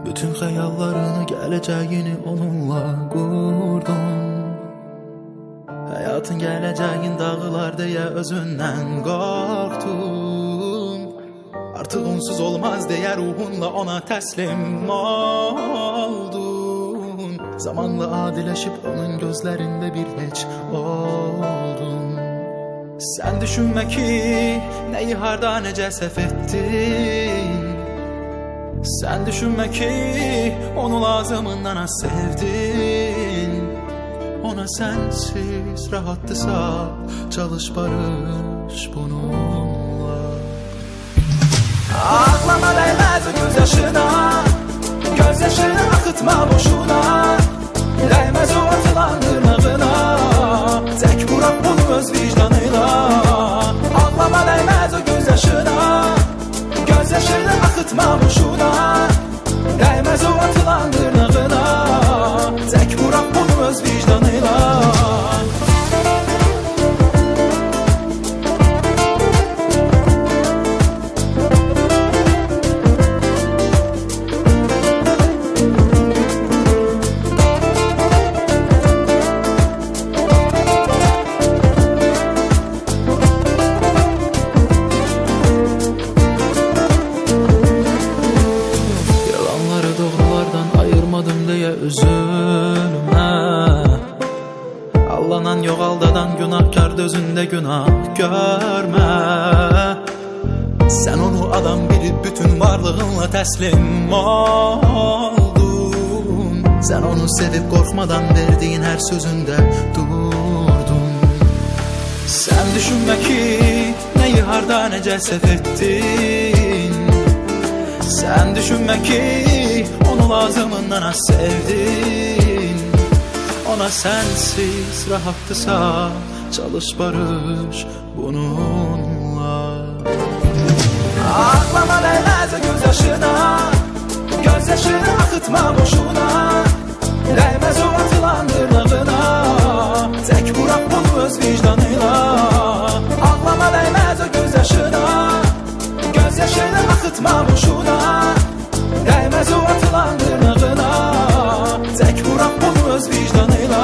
Bütün xəyallarını, gələcəyini onunla qurdun. Həyatın gələcəyin dağılar deyə özündən qorxdun. Artıq onsuz olmaz deyə ruhunla ona təslim oldun. Zamanla adiləşib onun gözlərində bir heç oldun. Sən düşünmə ki, nəyi harda necə səhv etdin. Sən düşünmə ki, onu lazımından az sevdin. Ona sensiz rahattısa çalış barış bununla. Ağlama değmez göz yaşına, göz yaşını akıtma boşuna. Değmez o atılan tırnağına, tek bırak bunu öz vicdanıyla. Ağlama değmez o göz yaşına, göz yaşını akıtma boşuna. Değmez o atılan tırnağına, tek bırak bunu öz vicdanıyla. Üzülme, allanan yok aldadan günahkar gözünde günah görme. Sen onu adam bilip bütün varlığınla teslim oldun. Sen onu sevip korkmadan verdiğin her sözünde durdun. Sen düşünme ki neyi harda nece sefettin. Sen düşünme ki onu lazımından az sevdin. Ona sensiz rahattısa çalış barış bununla. Ağlama değmez göz yaşına, göz yaşını akıtma boşuna. Değmez o atılan tırnağına, tek bırak bunu öz vicdanıyla. Ağlama değmez o göz yaşına, göz yaşını akıtma boşuna. Değmez o atılan tırnağına, tek bırak bunu öz vicdanıyla.